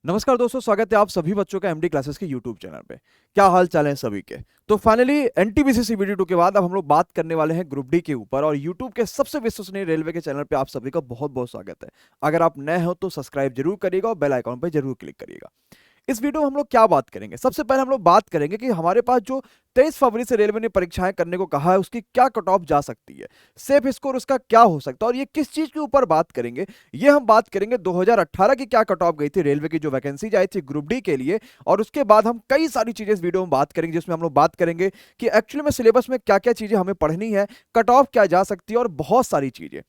नमस्कार दोस्तों, स्वागत है आप सभी बच्चों का एमडी क्लासेस के यूट्यूब चैनल पे। क्या हाल चाल है सभी के। तो फाइनली एनटीपीसी सीबीडी 2 के बाद अब हम लोग बात करने वाले हैं ग्रुप डी के ऊपर, और यूट्यूब के सबसे विश्वसनीय रेलवे के चैनल पे आप सभी का बहुत बहुत स्वागत है। अगर आप नए हो तो सब्सक्राइब जरूर करिएगा और बेल आइकॉन पे जरूर क्लिक करिएगा। इस वीडियो में हम लोग क्या बात करेंगे, सबसे पहले हम लोग बात करेंगे कि हमारे पास जो 23 फरवरी से रेलवे ने परीक्षाएं करने को कहा है उसकी क्या कट ऑफ जा सकती है, सेफ स्कोर उसका क्या हो सकता है, और ये किस चीज के ऊपर बात करेंगे। ये हम बात करेंगे 2018 की क्या कट ऑफ गई थी रेलवे की जो वैकेंसी आई थी ग्रुप डी के लिए, और उसके बाद हम कई सारी चीजें इस वीडियो में बात करेंगे, जिसमें हम लोग बात करेंगे कि एक्चुअली में सिलेबस में क्या क्या चीजें हमें पढ़नी है, कट ऑफ क्या जा सकती है, और बहुत सारी चीजें।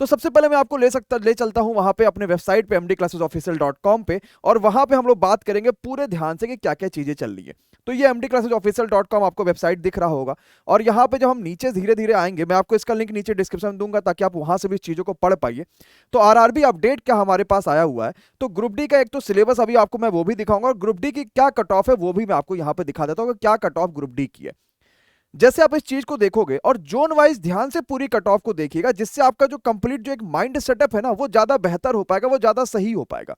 तो सबसे पहले मैं आपको ले चलता हूं वहां पे अपने वेबसाइट पे mdclassesofficial.com पे, और वहां पे हम लोग बात करेंगे पूरे ध्यान से कि क्या क्या चीजें चल रही है। तो ये mdclassesofficial.com आपको वेबसाइट दिख रहा होगा, और यहाँ पे जब हम नीचे धीरे धीरे आएंगे, मैं आपको इसका लिंक नीचे डिस्क्रिप्शन में दूंगा ताकि आप वहां से भी चीजों को पढ़ पाइए। तो आरआरबी अपडेट क्या हमारे पास आया हुआ है, तो ग्रुप डी का एक तो सिलेबस अभी आपको मैं वो भी दिखाऊंगा, और ग्रुप डी की क्या कट ऑफ है वो भी मैं आपको यहाँ पे दिखा देता हूँ कि क्या कट ऑफ ग्रुप डी की है। जैसे आप इस चीज को देखोगे और जोन वाइज ध्यान से पूरी कट ऑफ को देखिएगा, जिससे आपका जो कंप्लीट जो एक माइंड सेटअप है ना, वो ज्यादा बेहतर हो पाएगा, वो ज्यादा सही हो पाएगा।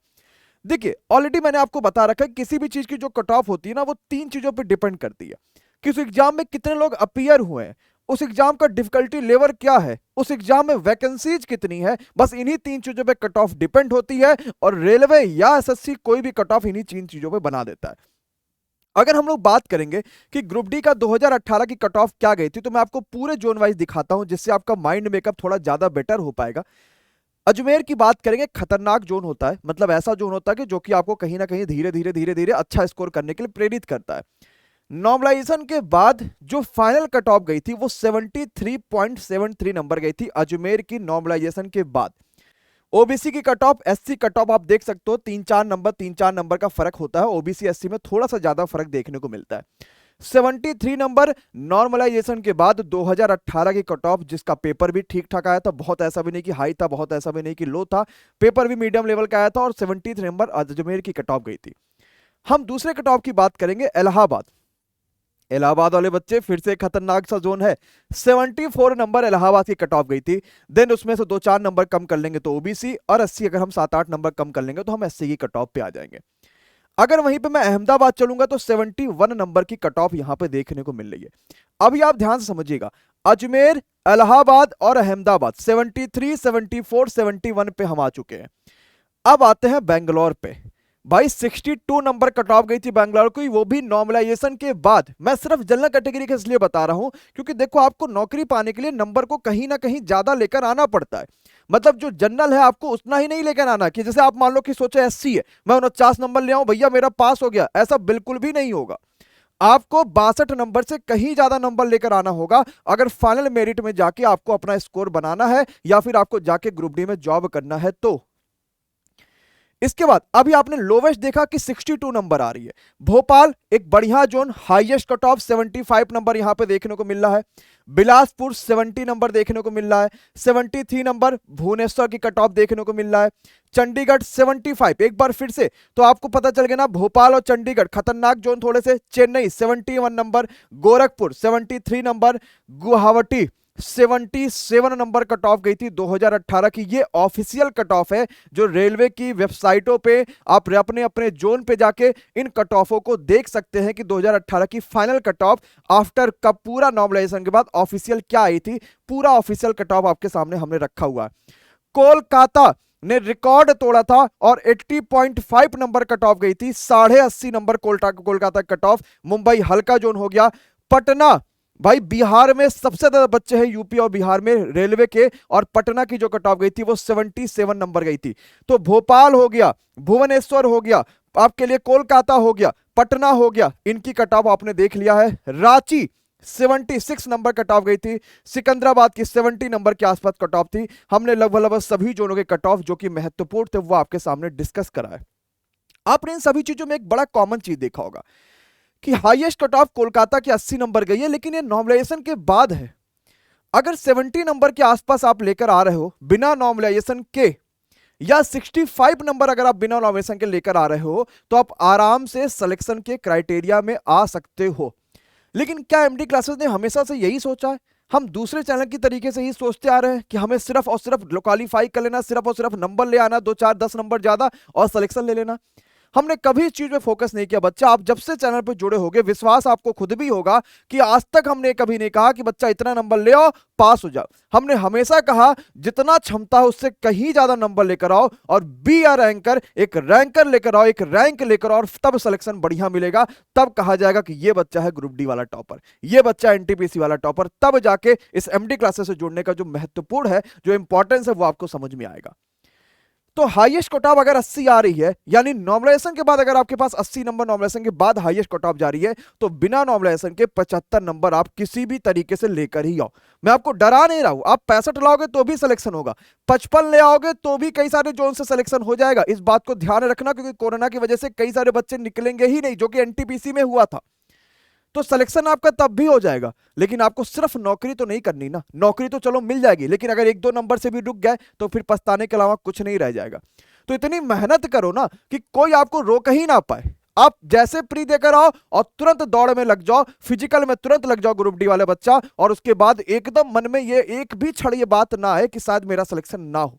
देखिए, ऑलरेडी मैंने आपको बता रखा है किसी भी चीज की जो कट ऑफ होती है ना, वो तीन चीजों पर डिपेंड करती है। कि उस एग्जाम में कितने लोग अपीयर हुए हैं, उस एग्जाम का डिफिकल्टी लेवल क्या है, उस एग्जाम में वैकेंसीज कितनी है, बस इन्हीं तीन चीजों पे कट ऑफ डिपेंड होती है। और रेलवे या एसएससी कोई भी कट ऑफ इन्हीं तीन चीजों पे बना देता है। अगर हम लोग बात करेंगे कि ग्रुप डी का 2018 की कट ऑफ क्या गई थी, तो मैं आपको पूरे जोन वाइज दिखाता हूं, जिससे आपका माइंड मेकअप थोड़ा ज्यादा बेटर हो पाएगा। अजमेर की बात करेंगे, खतरनाक जोन होता है, मतलब ऐसा जोन होता है कि जो कि आपको कहीं ना कहीं धीरे धीरे अच्छा स्कोर करने के लिए प्रेरित करता है। नॉर्मलाइजेशन के बाद जो फाइनल कट ऑफ गई थी वो 73.73 नंबर गई थी अजमेर की नॉर्मलाइजेशन के बाद। ओबीसी की cut off, SC cut off आप देख सकते हो, 3-4 नंबर का फर्क होता है, ओबीसी एससी में थोड़ा सा ज्यादा फर्क देखने को मिलता है। 73 नंबर नॉर्मलाइजेशन के बाद 2018 की कट ऑफ, जिसका पेपर भी ठीक ठाक आया था, बहुत ऐसा भी नहीं कि हाई था, बहुत ऐसा भी नहीं कि लो था, पेपर भी मीडियम लेवल का आया था, और 73 नंबर अजमेर की कट ऑफ गई थी। हम दूसरे कट ऑफ की बात करेंगे, इलाहाबाद। इलाहाबाद वाले बच्चे फिर से खतरनाक सा जोन है, 74 नंबर इलाहाबाद की कट ऑफ गई थी। देन उसमें से 2-4 नंबर कम कर लेंगे तो ओबीसी, और 80 अगर हम 7-8 नंबर कम कर लेंगे तो हम एससी की कट ऑफ पे आ जाएंगे। अगर वहीं पे मैं अहमदाबाद चलूंगा तो 71 नंबर की कट ऑफ यहां पे देखने को मिल रही है। अभी आप ध्यान से समझिएगा, अजमेर, इलाहाबाद और अहमदाबाद 73, 74, 71 पे हम आ चुके हैं। अब आते हैं बेंगलोर पे। भाई 62 नंबर कट ऑफ गई थी बैंगलोर की, वो भी नॉर्मलाइजेशन के बाद। मैं सिर्फ जनरल कैटेगरी के इसलिए बता रहा हूं क्योंकि देखो, आपको नौकरी पाने के लिए नंबर को कहीं ना कहीं ज्यादा लेकर आना पड़ता है। मतलब जो जनरल है आपको उतना ही नहीं लेकर आना कि जैसे आप मान लो कि सोचे एससी है, मैं 49 नंबर ले आऊं भैया मेरा पास हो गया, ऐसा बिल्कुल भी नहीं होगा। आपको 62 नंबर से कहीं ज्यादा नंबर लेकर आना होगा अगर फाइनल मेरिट में जाके आपको अपना स्कोर बनाना है, या फिर आपको जाके ग्रुप डी में जॉब करना है तो। इसके बाद अभी आपने लोवेस्ट देखा कि 62 नंबर आ रही है। भोपाल एक बढ़िया zone, highest cut off 75 number यहां पे देखने को मिल रहा है। बिलासपुर 70 नंबर देखने को मिल रहा है। 73 नंबर भुवनेश्वर की कट ऑफ देखने को मिल रहा है। चंडीगढ़ 75, एक बार फिर से तो आपको पता चल गया ना, भोपाल और चंडीगढ़ खतरनाक जोन थोड़े से। Chennai 71 number, Gorakhpur 73 number, Guwahati 77 number cut off गई थी 2018 की। ये ऑफिशियल कट ऑफ है जो रेलवे की वेबसाइटों पे आप अपने अपने जोन पे जाके इन कट ऑफों को देख सकते हैं कि 2018 की फाइनल कट ऑफ आफ्टर का पूरा नॉर्मलाइजेशन के बाद ऑफिशियल क्या आई थी। पूरा ऑफिशियल कट ऑफ आपके सामने हमने रखा हुआ है। कोलकाता ने रिकॉर्ड तोड़ा था और 80.5 नंबर कट ऑफ गई थी, 80.5 number Kolkata cut off. Mumbai हल्का जोन हो गया। पटना, भाई बिहार में सबसे ज्यादा बच्चे हैं यूपी और बिहार में रेलवे के, और पटना की जो कट ऑफ गई थी वो 77 नंबर गई थी। तो भोपाल हो गया, भुवनेश्वर हो गया आपके लिए, कोलकाता हो गया, पटना हो गया, इनकी कट ऑफ आपने देख लिया है। रांची 76 नंबर कट ऑफ गई थी। सिकंदराबाद की 70 नंबर के आसपास कट ऑफ थी। हमने लगभग लगभग सभी जोनों के कट ऑफ जो कि महत्वपूर्ण थे वो आपके सामने डिस्कस करा है। आपने इन सभी चीजों में एक बड़ा कॉमन चीज देखा होगा कि हाईएस्ट कट ऑफ कोलकाता की 80 नंबर गई है, लेकिन ये नॉर्मलाइजेशन के बाद है। अगर 70 नंबर के आसपास आप लेकर आ रहे हो बिना नॉर्मलाइजेशन के, या 65 नंबर अगर आप बिना नॉर्मलाइजेशन के लेकर आ रहे हो, तो आप आराम से सिलेक्शन के क्राइटेरिया में आ सकते हो। लेकिन क्या एमडी क्लासेस ने हमेशा से यही सोचा है? हम दूसरे चैनल की तरीके से ही सोचते आ रहे हैं कि हमें सिर्फ और सिर्फ क्वालिफाई कर लेना, सिर्फ और सिर्फ नंबर ले आना, 2-4-10 नंबर ज्यादा और सिलेक्शन ले लेना। हमने कभी इस चीज पे फोकस नहीं किया। बच्चा आप जब से चैनल पे जुड़े होगे, विश्वास आपको खुद भी होगा कि आज तक हमने कभी नहीं कहा कि बच्चा इतना नंबर ले आओ, पास हो जाओ। हमने हमेशा कहा जितना क्षमता है उससे कहीं ज्यादा नंबर लेकर आओ और बी आर रैंकर, एक रैंकर लेकर आओ, एक रैंक लेकर आओ, और तब सिलेक्शन बढ़िया मिलेगा। तब कहा जाएगा कि ये बच्चा है ग्रुप डी वाला टॉपर, ये बच्चा एनटीपीसी वाला टॉपर। तब जाके इस एमडी क्लासेस से जुड़ने का जो महत्वपूर्ण है, जो इंपॉर्टेंस है, वो आपको समझ में आएगा। तो हाईएस्ट कट ऑफ अगर 80 आ रही है, यानी नॉर्मलाइजेशन के बाद अगर आपके पास 80 नंबर नॉर्मलाइजेशन के बाद हाईएस्ट कट ऑफ जा रही है, तो बिना नॉर्मलाइजेशन के 75 नंबर आप किसी भी तरीके से लेकर ही आओ। मैं आपको डरा नहीं रहा हूं, आप 65 लाओगे तो भी सिलेक्शन होगा, 55 ले आओगे तो भी कई सारे जोन से सिलेक्शन हो जाएगा। इस बात को ध्यान रखना, क्योंकि कोरोना की वजह से कई सारे बच्चे निकलेंगे ही नहीं, जो कि एनटीपीसी में हुआ था। तो सिलेक्शन आपका तब भी हो जाएगा, लेकिन आपको सिर्फ नौकरी तो नहीं करनी ना। नौकरी तो चलो मिल जाएगी, लेकिन अगर 1-2 नंबर से भी रुक गए तो फिर पछताने के अलावा कुछ नहीं रह जाएगा। तो इतनी मेहनत करो ना कि कोई आपको रोक ही ना पाए। आप जैसे प्री देकर आओ और तुरंत दौड़ में लग जाओ, फिजिकल में तुरंत लग जाओ ग्रुप डी वाले बच्चा, और उसके बाद एकदम मन में ये एक भी क्षण ये बात ना आए कि शायद मेरा सिलेक्शन ना हो।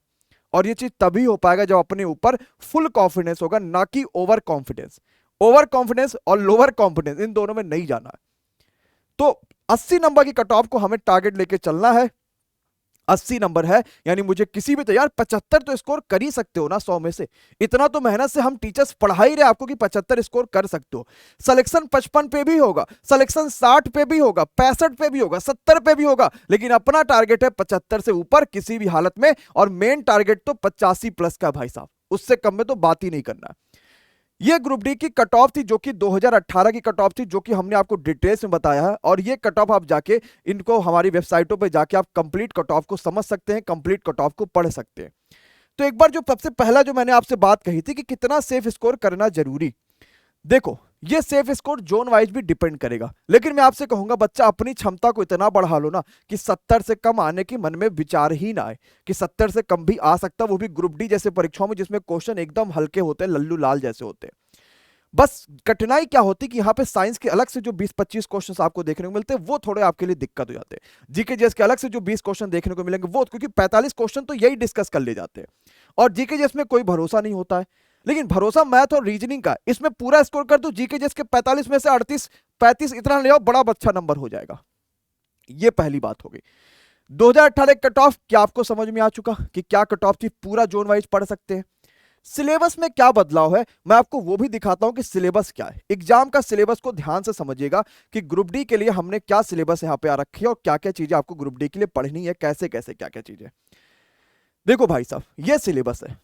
और ये चीज तभी हो पाएगा जब अपने ऊपर फुल कॉन्फिडेंस होगा, ना कि ओवर कॉन्फिडेंस। ओवर कॉन्फिडेंस और लोअर कॉन्फिडेंस, इन दोनों में नहीं जाना है। तो 80 नंबर की कट ऑफ को हमें टारगेट लेके चलना है। 80 नंबर है, यानी मुझे किसी भी, तो यार 75 तो स्कोर कर ही सकते हो ना 100 में से। इतना तो मेहनत से हम टीचर्स पढ़ा ही रहे आपको कि 75 स्कोर कर सकते हो। सिलेक्शन 55 पे भी होगा, सिलेक्शन 60 पे भी होगा, 65 पे भी होगा, 70 पे भी होगा, लेकिन अपना टारगेट है 75 से ऊपर किसी भी हालत में। और मेन टारगेट तो 85 प्लस का भाई साहब, उससे कम में तो बात ही नहीं करना। ये ग्रुप डी की कट ऑफ थी, जो कि 2018 की कट ऑफ थी, जो कि हमने आपको डिटेल्स में बताया है। और ये कट ऑफ आप जाके इनको हमारी वेबसाइटों पे जाके आप कंप्लीट कट ऑफ को समझ सकते हैं, कंप्लीट कट ऑफ को पढ़ सकते हैं। तो एक बार जो सबसे पहला जो मैंने आपसे बात कही थी कि कितना सेफ स्कोर करना जरूरी, देखो ये सेफ स्कोर जोन वाइज भी डिपेंड करेगा, लेकिन मैं आपसे कहूंगा बच्चा अपनी क्षमता को इतना बढ़ा लो ना कि 70 से कम आने की मन में विचार ही ना आए कि 70 से कम भी आ सकता, वो भी ग्रुप डी जैसे परीक्षाओं में जिसमें क्वेश्चन एकदम हल्के होते हैं, लल्लू लाल जैसे होते हैं। बस कठिनाई क्या होती कि यहाँ पे साइंस के अलग से जो 20-25 क्वेश्चंस आपको देखने को मिलते हैं, वो थोड़े आपके लिए दिक्कत हो जाते हैं। जीके जीएस के अलग से जो 20 क्वेश्चन देखने को मिलेंगे, वो क्योंकि 45 क्वेश्चन तो यही डिस्कस कर ले जाते हैं, और जीके जीएस में कोई भरोसा नहीं होता है। लेकिन भरोसा मैथ और रीजनिंग का, इसमें पूरा स्कोर कर दो, जीके जीएस के 45 में से 38-35 इतना ले आओ, बड़ा अच्छा नंबर हो जाएगा। ये पहली बात हो गई। 2018 कट ऑफ क्या आपको समझ में आ चुका कि क्या कट ऑफ थी, पूरा जोन वाइज पढ़ सकते हैं। सिलेबस में क्या बदलाव है मैं आपको वो भी दिखाता हूं कि सिलेबस क्या है। एग्जाम का सिलेबस को ध्यान से समझिएगा कि ग्रुप डी के लिए हमने क्या सिलेबस यहां पे आ रखी है और क्या क्या चीजें आपको ग्रुप डी के लिए पढ़नी है, कैसे कैसे क्या क्या चीजें। देखो भाई साहब, ये सिलेबस है।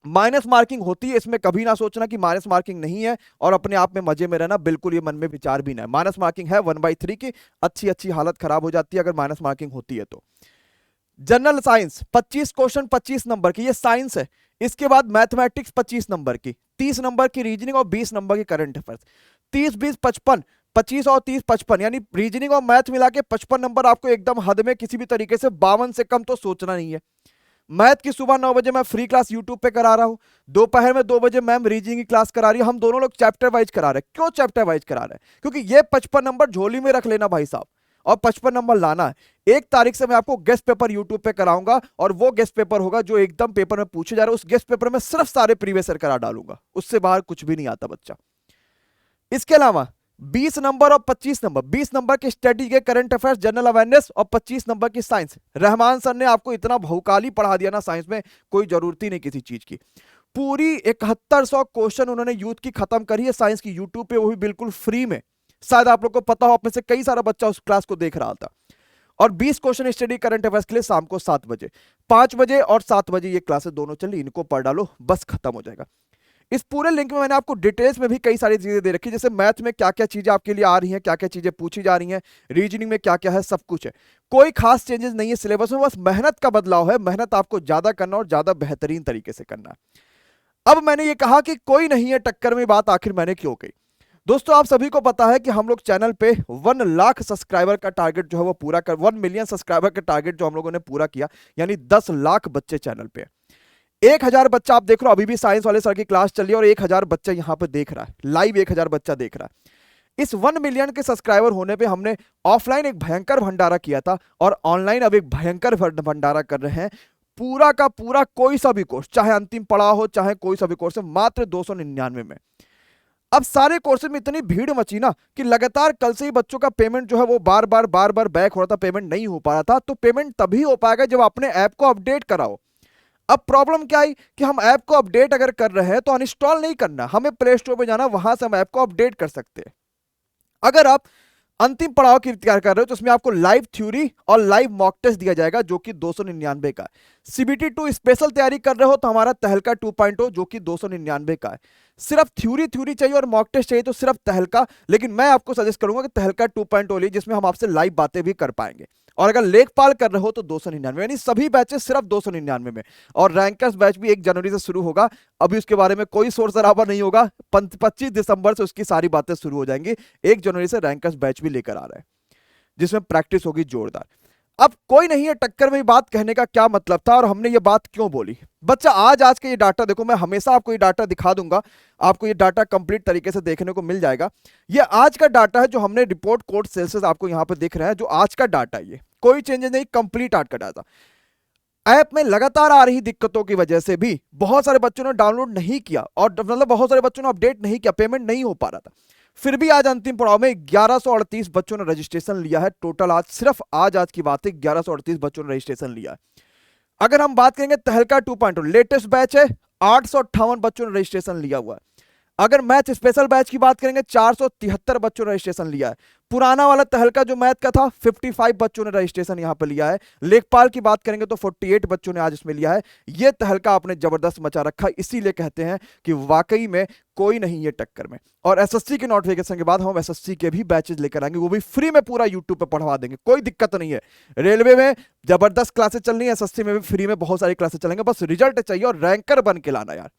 माइनस मार्किंग होती है, इसमें कभी ना सोचना कि माइनस मार्किंग नहीं है और अपने आप में मजे में रहना, बिल्कुल ये मन में विचार भी ना है। माइनस मार्किंग है 1/3 की, अच्छी अच्छी हालत खराब हो जाती है अगर माइनस मार्किंग होती है तो। जनरल साइंस 25 क्वेश्चन 25 नंबर की, ये साइंस है। इसके बाद मैथमेटिक्स 25 नंबर की, 30 नंबर की रीजनिंग और 20 नंबर की करंट अफेयर्स। 30-20-55, 25 और 30-55, यानी रीजनिंग और मैथ मिला के 55 नंबर आपको एकदम हद में, किसी भी तरीके से 52 से कम तो सोचना नहीं है। मैथ की सुबह 9 बजे मैं फ्री क्लास यूट्यूब पे करा रहा हूं, दोपहर में 2 बजे मैम रीजनिंग की क्लास करा रही है। हम दोनों लोग चैप्टर वाइज करा रहे हैं। क्यों चैप्टर वाइज करा रहे हैं? क्योंकि ये 55 नंबर झोली में रख लेना भाई साहब, और 55 नंबर लाना है। 1 तारीख से मैं आपको गेस्ट पेपर यूट्यूब पे कराऊंगा, और वो गेस्ट पेपर होगा जो एकदम पेपर में पूछे जा रहे हैं। उस गेस्ट पेपर में सिर्फ सारे प्रीवियस ईयर करा डालूंगा, उससे बाहर कुछ भी नहीं आता बच्चा। इसके अलावा 20 नंबर और 25 नंबर, 20 नंबर के स्टडी के करंट अफेयर्स जनरल अवेयरनेस, और 25 नंबर की साइंस। रहमान सर ने आपको इतना भौकाली पढ़ा दिया ना साइंस में, कोई जरूरत ही नहीं किसी चीज की। पूरी 7100 क्वेश्चन उन्होंने यूथ की खत्म करी है साइंस की यूट्यूब पे, वो भी बिल्कुल फ्री में। शायद आप लोग को पता हो, आप में से कई सारा बच्चा उस क्लास को देख रहा था। और 20 क्वेश्चन स्टडी करंट अफेयर्स के लिए शाम को 7 बजे, 5 बजे और 7 बजे ये क्लासेस दोनों चली, इनको पढ़ डालो, बस खत्म हो जाएगा। इस पूरे लिंक में मैंने आपको डिटेल्स में भी कई सारी चीजें दे रखी, जैसे मैथ में क्या क्या चीजें आपके लिए आ रही हैं, क्या क्या चीजें पूछी जा रही हैं, रीजनिंग में क्या क्या है, सब कुछ है। कोई खास चेंजेस नहीं है सिलेबस में, बस मेहनत का बदलाव है। मेहनत आपको ज्यादा करना और ज्यादा बेहतरीन तरीके से करना है। अब मैंने ये कहा कि कोई नहीं है टक्कर में, बात आखिर मैंने क्यों कही? दोस्तों आप सभी को पता है कि हम लोग चैनल पे 1 लाख सब्सक्राइबर का टारगेट जो है वो पूरा कर, 1 मिलियन सब्सक्राइबर का टारगेट जो हम लोगों ने पूरा किया, यानी 10 लाख बच्चे चैनल पे। 1000 बच्चा आप देख रहे हो, अभी भी साइंस वाले सर की क्लास चल रही है, और 1000 बच्चा यहां पे देख रहा है लाइव, 1000 बच्चा देख रहा है। इस 1 मिलियन के सब्सक्राइबर होने पे हमने ऑफलाइन एक भयंकर भंडारा किया था, और ऑनलाइन अब एक भयंकर भंडारा कर रहे हैं। पूरा का पूरा कोई सा भी कोर्स, चाहे अंतिम पड़ाव हो चाहे कोई सा भी कोर्स है, मात्र 299 में। अब सारे कोर्सेज में इतनी भीड़ मची ना कि लगातार कल से ही बच्चों का पेमेंट जो है वो बार बार बैक हो रहा था, पेमेंट नहीं हो पा रहा था। तो पेमेंट तभी हो पाएगा जब अपने ऐप को अपडेट कराओ। अब प्रॉब्लम क्या आई कि हम ऐप को अपडेट अगर कर रहे हैं तो अनइंस्टॉल नहीं करना, हमें प्ले स्टोर पे जाना, वहां से हम ऐप को अपडेट कर सकते हैं। अगर आप अंतिम पड़ाव की तैयार कर रहे हो तो उसमें आपको लाइव थ्योरी और लाइव मॉक टेस्ट दिया जाएगा जो कि 299 का है। सीबीटी 2 स्पेशल तैयारी कर रहे हो तो हमारा तहलका 2.0 जो कि 299 का है। सिर्फ थ्योरी चाहिए और मॉक टेस्ट चाहिए तो सिर्फ तहलका, लेकिन मैं आपको सजेस्ट करूंगा कि तहलका 2.0 लीजिए, जिसमें हम आपसे लाइव बातें भी कर पाएंगे। और अगर लेखपाल कर रहे हो तो 299, यानी सभी बैचेस सिर्फ 299 में। और रैंकर्स बैच भी 1 जनवरी से शुरू होगा। अभी उसके बारे में कोई शोर शराबा नहीं होगा, 25 दिसंबर से उसकी सारी बातें शुरू हो जाएंगी। 1 जनवरी से रैंकर्स बैच भी लेकर आ रहा है जिसमें प्रैक्टिस होगी जोरदार। अब कोई नहीं है टक्कर में बात कहने का क्या मतलब था और हमने ये बात क्यों बोली। बच्चा आज के ये डाटा देखो, मैं हमेशा आपको ये डाटा दिखा दूंगा, आपको ये डाटा कंप्लीट तरीके से देखने को मिल जाएगा। ये आज का डाटा है जो हमने रिपोर्ट कोड सेल्सियस आपको यहां पे दिख रहा है, जो आज का डाटा है, ये कोई चेंजेस नहीं, कंप्लीट आज का डाटा। ऐप में लगातार आ रही दिक्कतों की वजह से भी बहुत सारे बच्चों ने डाउनलोड नहीं किया और मतलब बहुत सारे बच्चों ने अपडेट नहीं किया, पेमेंट नहीं हो पा रहा था। फिर भी आज अंतिम पड़ाव में 1138 बच्चों ने रजिस्ट्रेशन लिया है टोटल। आज सिर्फ आज की बात है, 1138 बच्चों ने रजिस्ट्रेशन लिया है। अगर हम बात करेंगे तहलका 2.0 लेटेस्ट बैच है, 858 बच्चों ने रजिस्ट्रेशन लिया हुआ है। अगर मैथ स्पेशल बैच की बात करेंगे 473 बच्चों ने रजिस्ट्रेशन लिया है। पुराना वाला तहलका जो मैथ का था 55 बच्चों ने रजिस्ट्रेशन यहां पर लिया है। लेखपाल की बात करेंगे तो 48 बच्चों ने आज इसमें लिया है। यह तहलका आपने जबरदस्त मचा रखा, इसीलिए कहते हैं कि वाकई में कोई नहीं है टक्कर में। और एसएससी के नोटिफिकेशन के बाद हम एसएससी के भी बैचेज लेकर आएंगे, वो भी फ्री में पूरा यूट्यूब पे पढ़वा देंगे, कोई दिक्कत नहीं है। रेलवे में जबरदस्त क्लासेस चल रही है, एसएससी में भी फ्री में बहुत सारी क्लासेस चलेंगे, बस रिजल्ट चाहिए और रैंकर बन के लाना यार।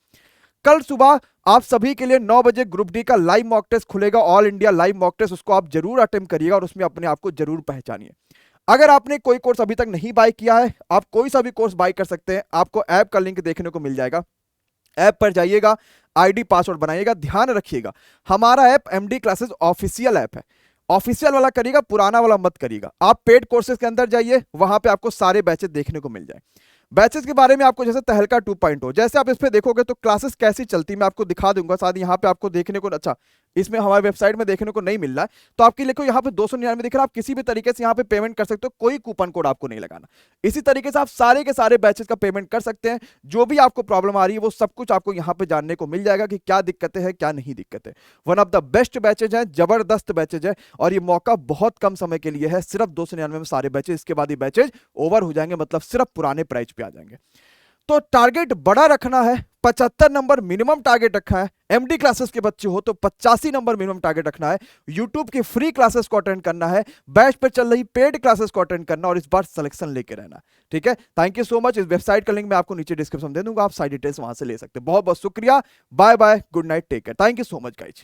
कल सुबह आप सभी के लिए 9 बजे ग्रुप डी का लाइव मॉक टेस्ट खुलेगा, all India live mock test, उसको आप जरूर अटेम्प्ट करिएगा और उसमें अपने आप को जरूर पहचानिए। अगर आपने कोई कोर्स अभी तक नहीं बाय किया है, आप कोई सा भी कोर्स बाय कर सकते हैं। आपको ऐप का लिंक देखने को मिल जाएगा, ऐप पर जाइएगा, आईडी पासवर्ड बनाइएगा। ध्यान रखिएगा हमारा app MD classes official app है, ऑफिशियल वाला करिएगा, पुराना वाला मत करिएगा। आप पेड कोर्सेज के अंदर जाइए, वहां पे आपको सारे बैचेस देखने को मिल जाए। बैचेस के बारे में आपको जैसे तहलका 2.0, जैसे आप इस पे देखोगे तो क्लासेस कैसी चलती मैं आपको दिखा दूंगा। शायद यहाँ पे आपको देखने को, अच्छा इसमें हमारे वेबसाइट में देखने को नहीं मिल रहा है, तो आपके लिए यहाँ पे 299 दिख रहा है। आप किसी भी तरीके से यहाँ पे पेमेंट कर सकते हो, कोई कूपन कोड आपको नहीं लगाना। इसी तरीके से आप सारे के सारे बैचेस का पेमेंट कर सकते हैं। जो भी आपको प्रॉब्लम आ रही है वो सब कुछ आपको यहाँ पे जानने को मिल जाएगा कि क्या दिक्कतें हैं क्या नहीं दिक्कतें। One of the best batches है, जबरदस्त बैचेज है और ये मौका बहुत कम समय के लिए है। सिर्फ 299 में सारे बैचेज, इसके बाद ये बैचेज ओवर हो जाएंगे, मतलब सिर्फ पुराने प्राइस पे आ जाएंगे। तो टारगेट बड़ा रखना है, 75 नंबर मिनिमम टारगेट रखा है। एमडी क्लासेस के बच्चे हो तो 85 नंबर मिनिमम टारगेट रखना है। यूट्यूब की फ्री क्लासेस को अटेंड करना है, बैच पे चल रही पेड क्लासेस को अटेंड करना और इस बार सिलेक्शन लेके रहना। ठीक है, थैंक यू सो मच। इस वेबसाइट का लिंक मैं आपको नीचे डिस्क्रिप्शन दे दूंगा, आप सारी डिटेल्स वहां से ले सकते हैं। बहुत बहुत शुक्रिया, bye bye, good night, take care, thank you so much guys.